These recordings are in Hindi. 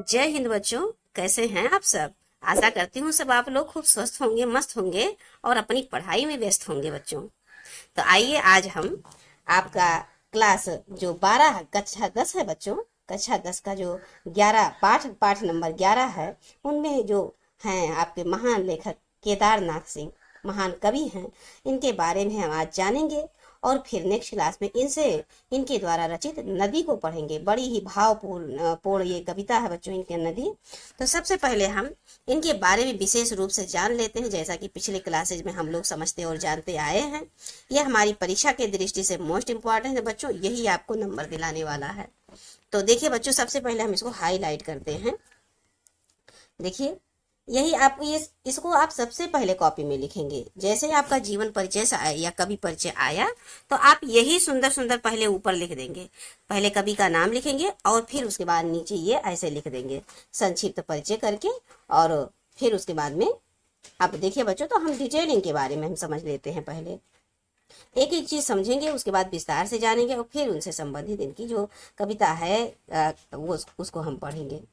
जय हिंद बच्चों, कैसे हैं आप सब। आशा करती हूँ सब आप लोग खूब स्वस्थ होंगे, मस्त होंगे और अपनी पढ़ाई में व्यस्त होंगे बच्चों। तो आइए आज हम आपका क्लास जो 12 है, कक्षा 10 है बच्चों, कक्षा 10 का जो 11 पाठ नंबर 11 है, उनमें जो हैं आपके महान लेखक केदारनाथ सिंह, महान कवि हैं, इनके बारे में हम आज जानेंगे। और फिर नेक्स्ट क्लास में इनके द्वारा रचित नदी को पढ़ेंगे। बड़ी ही भावपूर्ण ये कविता है बच्चों, इनके नदी। तो सबसे पहले हम इनके बारे में विशेष रूप से जान लेते हैं, जैसा कि पिछले क्लासेज में हम लोग समझते और जानते आए हैं। यह हमारी परीक्षा के दृष्टि से मोस्ट इम्पॉर्टेंट है बच्चों, यही आपको नंबर दिलाने वाला है। तो देखिए बच्चों, सबसे पहले हम इसको हाईलाइट करते हैं। देखिए, यही आप इसको आप सबसे पहले कॉपी में लिखेंगे। जैसे आपका जीवन परिचय या कवि परिचय आया तो आप यही सुंदर सुंदर पहले ऊपर लिख देंगे। पहले कवि का नाम लिखेंगे और फिर उसके बाद नीचे ये ऐसे लिख देंगे संक्षिप्त परिचय करके। और फिर उसके बाद में आप देखिए बच्चों, तो हम डिटेलिंग के बारे में हम समझ लेते हैं। पहले एक एक चीज समझेंगे, उसके बाद विस्तार से जानेंगे और फिर उनसे संबंधित इनकी जो कविता है वो उसको हम पढ़ेंगे।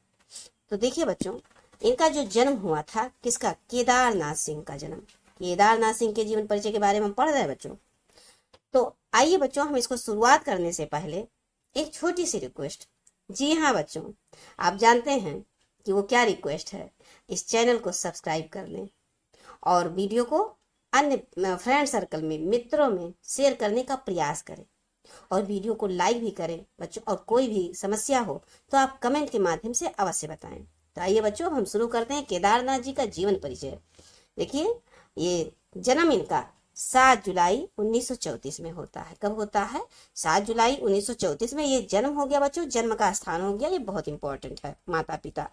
तो देखिए बच्चों, इनका जो जन्म हुआ था किसका, केदारनाथ सिंह का जन्म। केदारनाथ सिंह के जीवन परिचय के बारे में हम पढ़ रहे हैं बच्चों। तो आइए बच्चों, हम इसको शुरुआत करने से पहले एक छोटी सी रिक्वेस्ट। जी हाँ बच्चों, आप जानते हैं कि वो क्या रिक्वेस्ट है। इस चैनल को सब्सक्राइब कर लें और वीडियो को अन्य फ्रेंड सर्कल में, मित्रों में शेयर करने का प्रयास करें और वीडियो को लाइक भी करें बच्चों। और कोई भी समस्या हो तो आप कमेंट के माध्यम से अवश्य बताएं। तो आइए बच्चों, हम शुरू करते हैं केदारनाथ जी का जीवन परिचय। देखिए, ये जन्म इनका 7 जुलाई 1934 में होता है। कब होता है? 7 जुलाई 1934 में ये जन्म हो गया बच्चों। जन्म का स्थान हो गया, ये बहुत इंपॉर्टेंट है, माता पिता।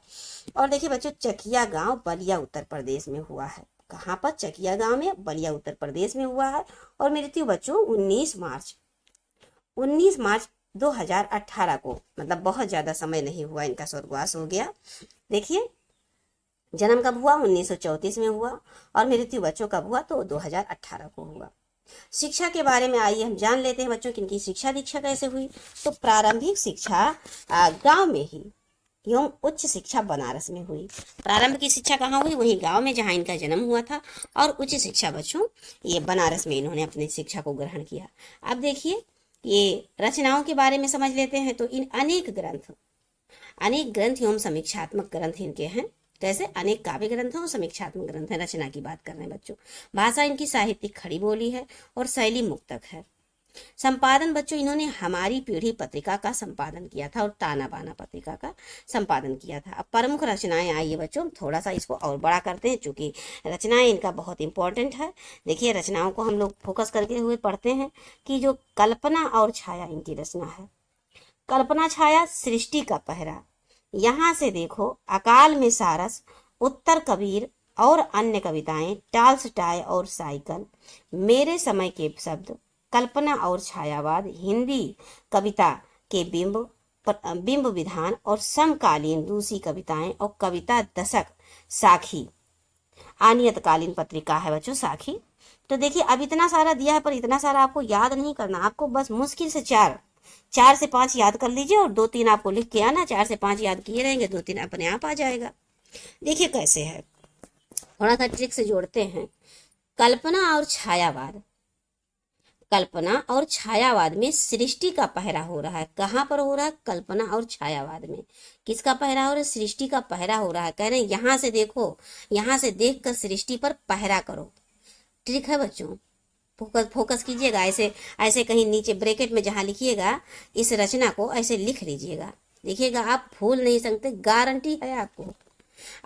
और देखिए बच्चों, चकिया गांव, बलिया, उत्तर प्रदेश में हुआ है। कहाँ पर? चकिया गांव में, बलिया, उत्तर प्रदेश में हुआ है। और मृत्यु बच्चों 19 मार्च 2018 को, मतलब बहुत ज्यादा समय नहीं हुआ, इनका स्वर्गवास हो गया। देखिए, जन्म कब हुआ? 1934 में हुआ और मृत्यु बच्चों कब हुआ? तो 2018 को हुआ। शिक्षा के बारे में आइए हम जान लेते हैं बच्चों कि इनकी शिक्षा दीक्षा कैसे हुई। तो प्रारंभिक शिक्षा गांव में ही एवं उच्च शिक्षा बनारस में हुई। प्रारंभ की शिक्षा कहाँ हुई? वही गांव में जहाँ इनका जन्म हुआ था। और उच्च शिक्षा बच्चों ये बनारस में इन्होंने अपनी शिक्षा को ग्रहण किया। अब देखिए, ये रचनाओं के बारे में समझ लेते हैं। तो इन अनेक ग्रंथ एवं समीक्षात्मक ग्रंथ इनके हैं। कैसे? अनेक काव्य ग्रंथ और समीक्षात्मक ग्रंथ है। रचना की बात कर रहे हैं बच्चों। भाषा इनकी साहित्यिक खड़ी बोली है और शैली मुक्तक है। संपादन बच्चों, इन्होंने हमारी पीढ़ी पत्रिका का संपादन किया था और ताना बाना पत्रिका का संपादन किया था। अब प्रमुख रचनाएं आइए बच्चों, थोड़ा सा इसको और बड़ा करते हैं चूंकि रचनाएं इनका बहुत इंपॉर्टेंट है। देखिए, रचनाओं को हम लोग फोकस करके हुए पढ़ते हैं कि जो कल्पना और छाया इनकी रचना है। कल्पना छाया, सृष्टि का पहरा, यहाँ से देखो, अकाल में सारस, उत्तर कबीर और अन्य कविताएं, टाल्स्टॉय और साइकिल, मेरे समय के शब्द, कल्पना और छायावाद, हिंदी कविता के बिंब विधान और समकालीन रूसी कविताएं और कविता दशक, साखी अनियतकालीन पत्रिका है बच्चों, साखी। तो देखिए, अब इतना सारा दिया है पर इतना सारा आपको याद नहीं करना। आपको बस मुश्किल से 4 से 5 याद कर लीजिए और 2-3 आपको लिख के आना। 4 से 5 याद किए रहेंगे, 2-3 अपने आप आ जाएगा। देखिए कैसे है, थोड़ा सा ट्रिक से जोड़ते हैं। कल्पना और छायावाद में सृष्टि का पहरा हो रहा है। कहाँ पर हो रहा है? कल्पना और छायावाद में। किसका पहरा हो रहा है? सृष्टि का पहरा हो रहा है। कह रहे हैं यहाँ से देखो, यहाँ से देख कर सृष्टि पर पहरा करो। ट्रिक है बच्चों, फोकस कीजिएगा। ऐसे कहीं नीचे ब्रैकेट में जहां लिखिएगा, इस रचना को ऐसे लिख लीजिएगा। देखिएगा, आप भूल नहीं सकते, गारंटी है आपको।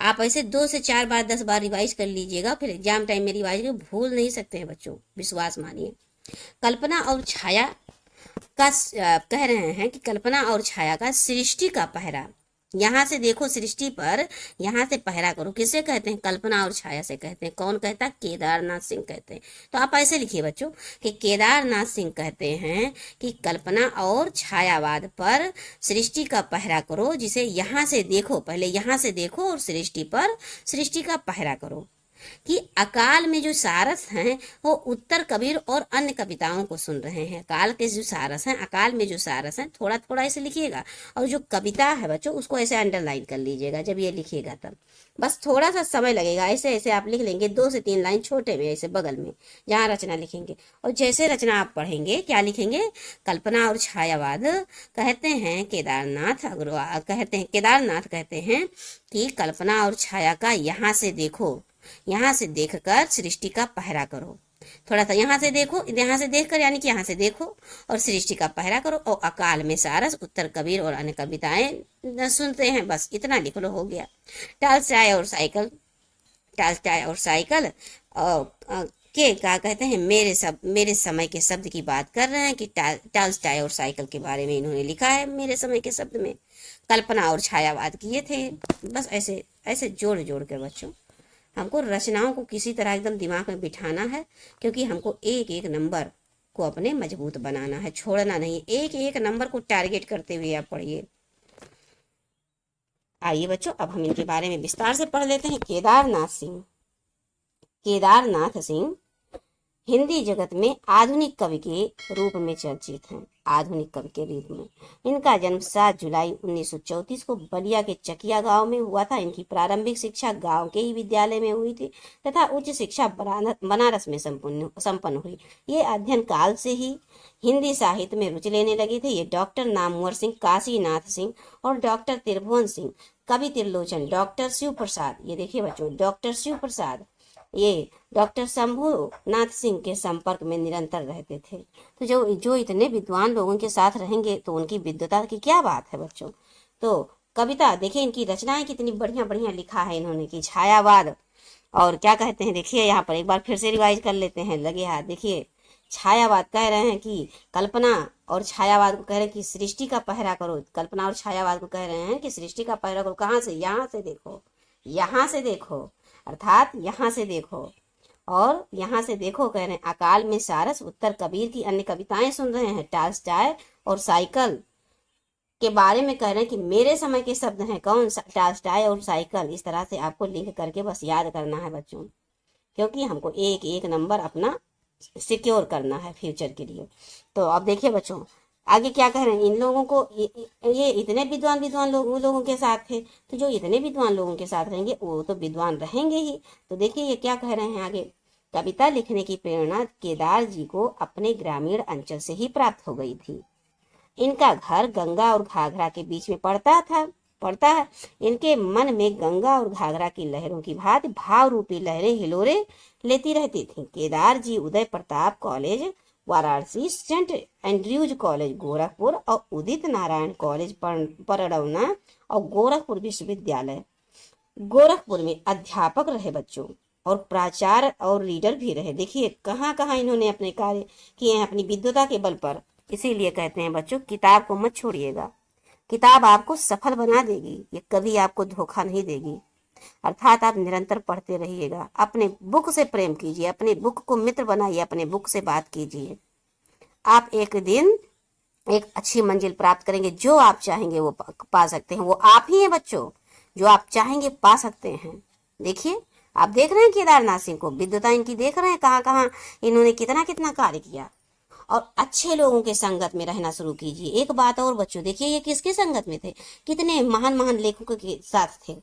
आप ऐसे 2 से 4 बार 10 बार रिवाइज कर लीजिएगा, फिर एग्जाम टाइम में रिवाइज कर, भूल नहीं सकते हैं बच्चों, विश्वास मानिए। कल्पना और छाया का कह रहे हैं कि कल्पना और छाया का सृष्टि का पहरा, यहाँ से देखो सृष्टि पर, यहाँ से पहरा करो। किसे कहते हैं? कल्पना और छाया से कहते हैं। कौन कहता है? केदारनाथ सिंह कहते हैं। तो आप ऐसे लिखिए बच्चों कि केदारनाथ सिंह कहते हैं कि कल्पना और छायावाद पर सृष्टि का पहरा करो, जिसे यहाँ से देखो, पहले यहाँ से देखो और सृष्टि पर सृष्टि का पहरा करो। कि अकाल में जो सारस हैं वो उत्तर कबीर और अन्य कविताओं को सुन रहे हैं। अकाल के जो सारस हैं, अकाल में जो सारस हैं, थोड़ा थोड़ा ऐसे लिखिएगा, और जो कविता है बच्चों उसको ऐसे अंडरलाइन कर लीजिएगा जब ये लिखिएगा तब। बस थोड़ा सा समय लगेगा, ऐसे ऐसे आप लिख लेंगे 2 से 3 लाइन छोटे में ऐसे बगल में जहाँ रचना लिखेंगे। और जैसे रचना आप पढ़ेंगे क्या लिखेंगे, कल्पना और छायावाद कहते हैं केदारनाथ अग्रवाल कहते हैं, केदारनाथ कहते हैं कि कल्पना और छाया का यहाँ से देखो, यहाँ से देखकर सृष्टि का पहरा करो। थोड़ा सा यहाँ से देखो, यहाँ से देखकर यानी कि यहाँ से देखो और सृष्टि का पहरा करो। और अकाल में सारस उत्तर कबीर और अन्य कविताएं सुनते हैं। बस इतना लिख लो, हो गया। टालस्टॉय और साइकिल, टालस्टॉय और साइकिल के क्या कहते हैं, मेरे समय के शब्द की बात कर रहे हैं कि टालस्टॉय और साइकिल के बारे में इन्होंने लिखा है मेरे समय के शब्द में। कल्पना और छायावाद किए थे। बस ऐसे ऐसे जोड़ जोड़ कर बच्चों हमको रचनाओं को किसी तरह एकदम दिमाग में बिठाना है, क्योंकि हमको एक एक नंबर को अपने मजबूत बनाना है, छोड़ना नहीं। एक एक नंबर को टारगेट करते हुए आप पढ़िए। आइए बच्चों अब हम इनके बारे में विस्तार से पढ़ लेते हैं। केदारनाथ सिंह, केदारनाथ सिंह हिंदी जगत में आधुनिक कवि के रूप में चर्चित हैं। आधुनिक कवि के रूप में इनका जन्म 7 जुलाई 1934 को बलिया के चकिया गांव में हुआ था। इनकी प्रारंभिक शिक्षा गांव के ही विद्यालय में हुई थी तथा उच्च शिक्षा बनारस में संपन्न हुई। ये अध्ययन काल से ही हिंदी साहित्य में रुचि लेने लगे थे। ये डॉक्टर नामवर सिंह, काशीनाथ सिंह और डॉक्टर त्रिभुवन सिंह, कवि त्रिलोचन, डॉक्टर शिव प्रसाद, ये देखिए बच्चों डॉक्टर शिव प्रसाद, ये डॉक्टर शंभुनाथ सिंह के संपर्क में निरंतर रहते थे। तो जो इतने विद्वान लोगों के साथ रहेंगे तो उनकी विद्वता की क्या बात है बच्चों। तो कविता देखिए, इनकी रचनाएं कितनी बढ़िया बढ़िया लिखा है इन्होंने कि छायावाद और क्या कहते हैं, देखिए यहाँ पर एक बार फिर से रिवाइज कर लेते हैं, लगे हाथ। देखिए छायावाद कह रहे हैं कि कल्पना और छायावाद को कह रहे हैं कि सृष्टि का पहरा करो। कल्पना और छायावाद को कह रहे हैं कि सृष्टि का पहरा करो। कहाँ से, यहाँ से देखो, यहाँ से देखो, अर्थात यहाँ से देखो और यहाँ से देखो कह रहे हैं। अकाल में सारस उत्तर कबीर की अन्य कविताएं सुन रहे हैं। टालस्टॉय और साइकिल के बारे में कह रहे हैं कि मेरे समय के शब्द हैं। कौन, टालस्टॉय और साइकिल। इस तरह से आपको लिंक करके बस याद करना है बच्चों, क्योंकि हमको एक एक नंबर अपना सिक्योर करना है फ्यूचर के लिए। तो अब देखिए बच्चों आगे क्या कह रहे हैं। इन लोगों को ये इतने विद्वान लोगों के साथ थे, तो जो इतने विद्वान लोगों के साथ रहेंगे वो तो विद्वान रहेंगे ही। तो देखिए ये क्या कह रहे हैं आगे, कविता लिखने की प्रेरणा केदार जी को अपने ग्रामीण अंचल से ही प्राप्त हो गई थी। इनका घर गंगा और घाघरा के बीच में पड़ता है। इनके मन में गंगा और घाघरा की लहरों की भांति भाव रूपी लहरें हिलोरे लेती रहती थी। Kedar ji Uday Pratap college Varanasi, saint Andrews college Gorakhpur और उदित नारायण कॉलेज परडौना और गोरखपुर विश्वविद्यालय गोरखपुर में अध्यापक रहे बच्चों, और प्राचार्य और रीडर भी रहे। देखिए कहाँ कहाँ इन्होंने अपने कार्य किए हैं अपनी विद्वता के बल पर। इसीलिए कहते हैं बच्चों किताब को मत छोड़िएगा, किताब आपको सफल बना देगी, ये कभी आपको धोखा नहीं देगी। अर्थात आप निरंतर पढ़ते रहिएगा। अपने बुक से प्रेम कीजिए, अपने बुक को मित्र बनाइए, अपने बुक से बात कीजिए। आप एक दिन एक अच्छी मंजिल प्राप्त करेंगे। जो आप चाहेंगे वो पा सकते हैं। वो आप ही हैं बच्चों, जो आप चाहेंगे पा सकते हैं। देखिए आप देख रहे हैं केदारनाथ सिंह को, विद्वता इनकी देख रहे हैं कहाँ कहाँ इन्होंने कितना कितना कार्य किया। और अच्छे लोगों के संगत में रहना शुरू कीजिए। एक बात और बच्चों, देखिए ये किसके संगत में थे, कितने महान महान लेखकों के साथ थे,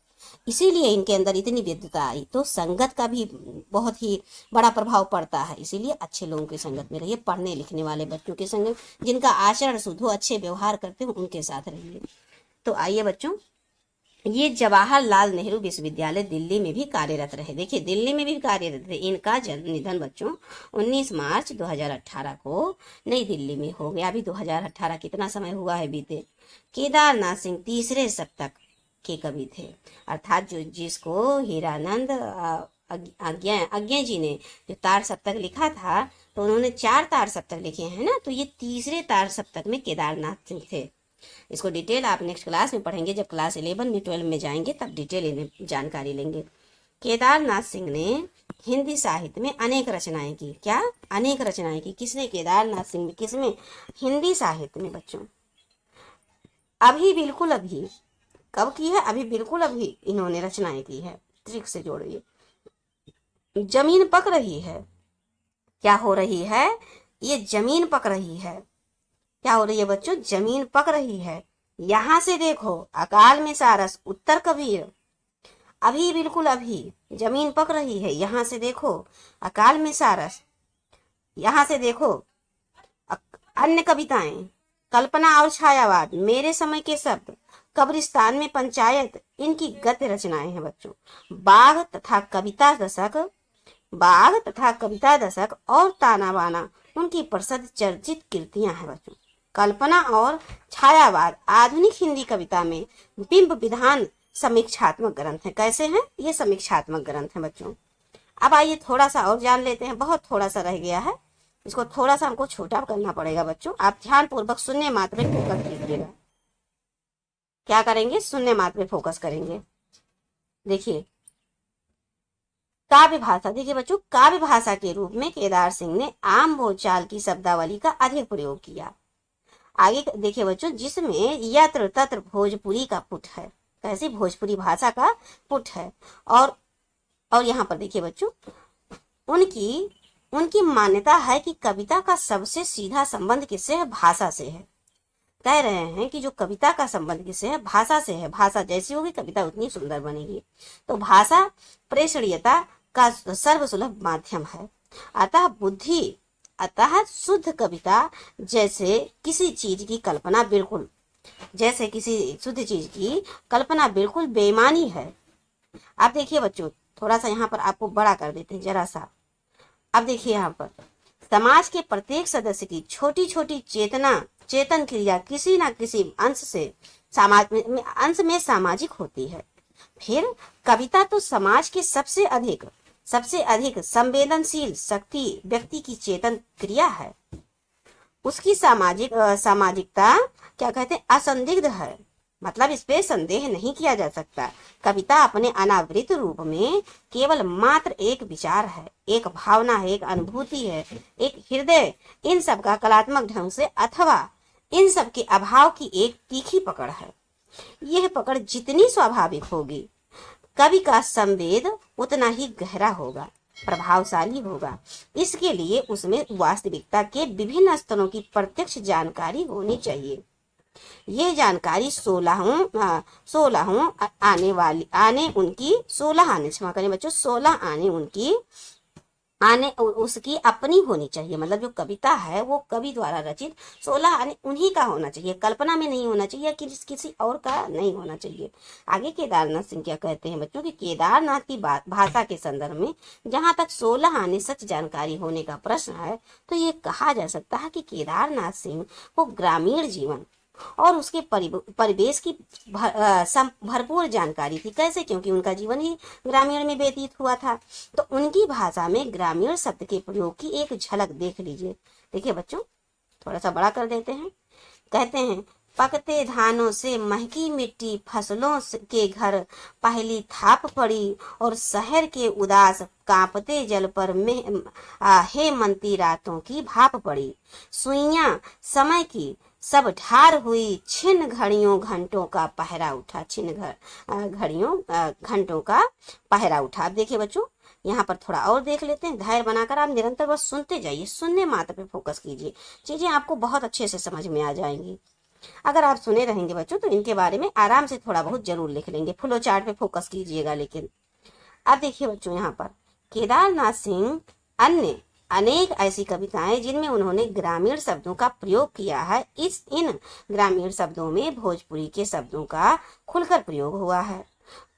इसीलिए इनके अंदर इतनी विद्वता आई। तो संगत का भी बहुत ही बड़ा प्रभाव पड़ता है। इसीलिए अच्छे लोगों की संगत में रहिए, पढ़ने लिखने वाले बच्चों के संगत, जिनका आचरण शुद्ध हो, अच्छे व्यवहार करते हो, उनके साथ रहिए। तो आइए बच्चों, ये जवाहरलाल नेहरू विश्वविद्यालय दिल्ली में भी कार्यरत रहे। देखिए दिल्ली में भी कार्यरत थे। इनका निधन बच्चों 19 मार्च 2018 को नई दिल्ली में हो गया। अभी 2018 कितना समय हुआ है बीते। केदारनाथ सिंह तीसरे शतक के कवि थे, अर्थात जो जिसको हीरानंद आज्ञा जी ने जो तार सप्तक लिखा था, तो उन्होंने 4 तार सप्तक लिखे हैं ना, तो ये तीसरे तार सप्तक में केदारनाथ सिंह थे। इसको डिटेल आप नेक्स्ट क्लास में पढ़ेंगे, जब क्लास 11 में 12 में जाएंगे तब डिटेल जानकारी लेंगे। केदारनाथ सिंह ने हिंदी साहित्य में अनेक रचनाएं की। क्या अनेक रचनाएं की किसने, केदारनाथ सिंह ने। किसमें, हिंदी साहित्य में बच्चों। अभी बिल्कुल अभी कब की है, अभी बिल्कुल अभी इन्होंने रचनाएं की है। ट्रिक से जोड़िए। जमीन पक रही है। क्या हो रही है? ये जमीन पक रही है। क्या हो रही है बच्चों? जमीन पक रही है। यहां से देखो, अकाल में सारस, उत्तर कबीर। अभी, बिल्कुल अभी जमीन पक रही है। यहां से देखो, अकाल में सारस। यहां से देखो, अन्य कविताएं, कल्पना और छायावाद, मेरे समय के शब्द, कब्रिस्तान में पंचायत, इनकी गद्य रचनाएं हैं बच्चों। बाघ तथा कविता दशक, बाघ तथा कविता दशक और ताना बाना उनकी प्रसिद्ध चर्चित कृतियां हैं बच्चों। कल्पना और छायावाद आधुनिक हिंदी कविता में बिंब विधान समीक्षात्मक ग्रंथ है। कैसे हैं? ये समीक्षात्मक ग्रंथ है बच्चों। अब आइए थोड़ा सा और जान लेते हैं, बहुत थोड़ा सा रह गया है, इसको थोड़ा सा हमको छोटा करना पड़ेगा बच्चों। आप ध्यान पूर्वक शून्य मात्र पे फोकस कीजिएगा। क्या करेंगे? शून्य मात्र पे फोकस करेंगे। देखिए, काव्य भाषा। देखिए बच्चों, काव्य भाषा के रूप में केदार सिंह ने आम बोलचाल की शब्दावली का अधिक प्रयोग किया। आगे देखिए बच्चों, जिसमें यत्र तत्र भोजपुरी का पुट है। कैसी? भोजपुरी भाषा का पुट है। और यहाँ पर देखिए बच्चों, उनकी मान्यता है कि कविता का सबसे सीधा संबंध किससे है? भाषा से है। कह रहे हैं कि जो कविता का संबंध किससे है? भाषा से है। भाषा जैसी होगी कविता उतनी सुंदर बनेगी। तो भाषा प्रेषणीयता का सर्वसुलभ माध्यम है। अतः शुद्ध कविता जैसे किसी चीज की कल्पना बिल्कुल बेईमानी है। अब देखिए बच्चों, थोड़ा सा यहाँ पर आपको बड़ा कर देते हैं जरा सा। अब देखिए यहाँ पर, समाज के प्रत्येक सदस्य की छोटी छोटी चेतन क्रिया किसी न किसी अंश में सामाजिक होती है। फिर कविता तो समाज के सबसे अधिक संवेदनशील शक्ति व्यक्ति की चेतन क्रिया है। उसकी सामाजिकता क्या कहते हैं? असंदिग्ध है। मतलब इस पे संदेह नहीं किया जा सकता। कविता अपने अनावृत रूप में केवल मात्र एक विचार है, एक भावना है, एक अनुभूति है, एक हृदय, इन सब का कलात्मक ढंग से अथवा इन सब के अभाव की एक तीखी पकड़ है। यह पकड़ जितनी स्वाभाविक होगी, कवि का संवेद उतना ही गहरा होगा, प्रभावशाली होगा। इसके लिए उसमें वास्तविकता के विभिन्न स्तरों की प्रत्यक्ष जानकारी होनी चाहिए। यह जानकारी 16 आने उसकी अपनी होनी चाहिए। मतलब जो कविता है वो कवि द्वारा रचित 16 आने उन्हीं का होना चाहिए, कल्पना में नहीं होना चाहिए, किसी और का नहीं होना चाहिए। आगे केदारनाथ सिंह क्या कहते हैं बच्चों कि केदारनाथ की भाषा के संदर्भ में जहां तक 16 आने सच जानकारी होने का प्रश्न है, तो ये कहा जा सकता है कि केदारनाथ सिंह को ग्रामीण जीवन और उसके परिवेश की भरपूर जानकारी थी। कैसे? क्योंकि उनका जीवन ही ग्रामीण में व्यतीत हुआ था। तो उनकी भाषा में ग्रामीण शब्द के प्रयोग की एक झलक देख लीजिए। देखिए बच्चों, थोड़ा सा बड़ा कर देते हैं। कहते हैं, पकते धानों से महकी मिट्टी, फसलों के घर पहली थाप पड़ी, और शहर के उदास कांपते जल पर हेमंती रातों की भाप पड़ी। सुइयां समय की सब ढार हुई, छिन्न घड़ियों घंटों का पहरा उठा। घंटों का पहरा उठा। देखिए बच्चों, यहाँ पर थोड़ा और देख लेते हैं। धैर्य बनाकर आप निरंतर बस सुनते जाइए, सुनने मात्र पे फोकस कीजिए, चीजें आपको बहुत अच्छे से समझ में आ जाएंगी। अगर आप सुने रहेंगे बच्चों तो इनके बारे में आराम से थोड़ा बहुत जरूर लिख लेंगे। फ्लो चार्ट पे फोकस कीजिएगा। लेकिन अब देखिए बच्चों, यहाँ पर केदारनाथ सिंह अन्य अनेक ऐसी कविताएं जिनमें उन्होंने ग्रामीण शब्दों का प्रयोग किया है। इन ग्रामीण शब्दों में भोजपुरी के शब्दों का खुलकर प्रयोग हुआ है।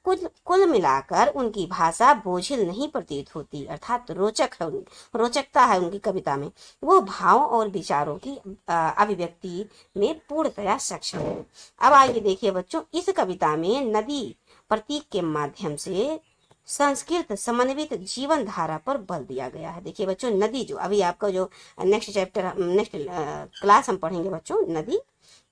कुल मिलाकर उनकी भाषा बोझिल नहीं प्रतीत होती, अर्थात रोचकता है उनकी कविता में। वो भाव और विचारों की अभिव्यक्ति में पूर्णतया सक्षम है। अब आइए देखिए बच्चों, इस कविता में नदी प्रतीक के माध्यम से संस्कृत समन्वित जीवन धारा पर बल दिया गया है। देखिए बच्चों, नदी जो अभी आपका जो नेक्स्ट क्लास हम पढ़ेंगे बच्चों, नदी,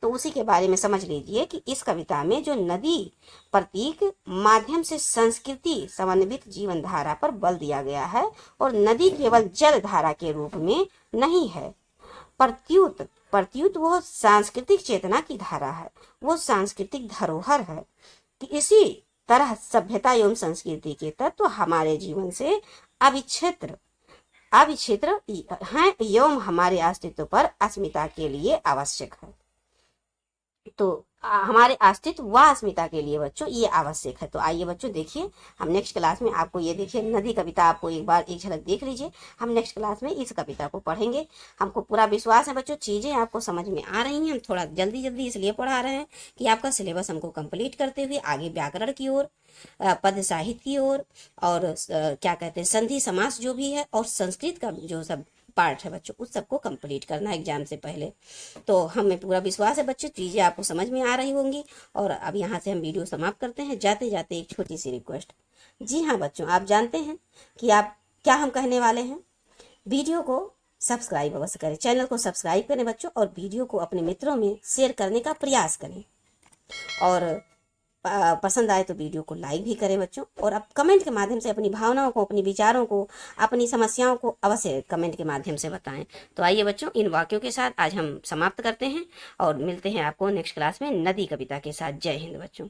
तो उसी के बारे में समझ लीजिए कि इस कविता में जो नदी प्रतीक माध्यम से संस्कृति समन्वित जीवन धारा पर बल दिया गया है। और नदी केवल जल धारा के रूप में नहीं है, प्रत्युत वो सांस्कृतिक चेतना की धारा है, वो सांस्कृतिक धरोहर है। कि इसी तरह सभ्यता एवं संस्कृति के तत्व हमारे जीवन से अविच्छेद्र अविच्छेद्र हैं एवं हमारे अस्तित्व पर अस्मिता के लिए आवश्यक है। तो हमारे अस्तित्व व अस्मिता के लिए बच्चों ये आवश्यक है। तो आइए बच्चों देखिए, हम नेक्स्ट क्लास में आपको ये देखिए नदी कविता आपको एक बार एक झलक देख लीजिए। हम नेक्स्ट क्लास में इस कविता को पढ़ेंगे। हमको पूरा विश्वास है बच्चों चीज़ें आपको समझ में आ रही हैं। हम थोड़ा जल्दी जल्दी इसलिए पढ़ा रहे हैं कि आपका सिलेबस हमको कंप्लीट करते हुए आगे व्याकरण की ओर, पद साहित्य की ओर, और क्या कहते हैं संधि समास जो भी है, और संस्कृत का जो सब पार्ट है बच्चों उस सबको कंप्लीट करना है एग्जाम से पहले। तो हमें पूरा विश्वास है बच्चों चीज़ें आपको समझ में आ रही होंगी। और अब यहाँ से हम वीडियो समाप्त करते हैं। जाते जाते एक छोटी सी रिक्वेस्ट, जी हाँ बच्चों, आप जानते हैं कि आप क्या हम कहने वाले हैं। वीडियो को सब्सक्राइब अवश्य करें, चैनल को सब्सक्राइब करें बच्चों, और वीडियो को अपने मित्रों में शेयर करने का प्रयास करें। और पसंद आए तो वीडियो को लाइक भी करें बच्चों। और आप कमेंट के माध्यम से अपनी भावनाओं को, अपनी विचारों को, अपनी समस्याओं को अवश्य कमेंट के माध्यम से बताएं। तो आइए बच्चों, इन वाक्यों के साथ आज हम समाप्त करते हैं और मिलते हैं आपको नेक्स्ट क्लास में नदी कविता के साथ। जय हिंद बच्चों।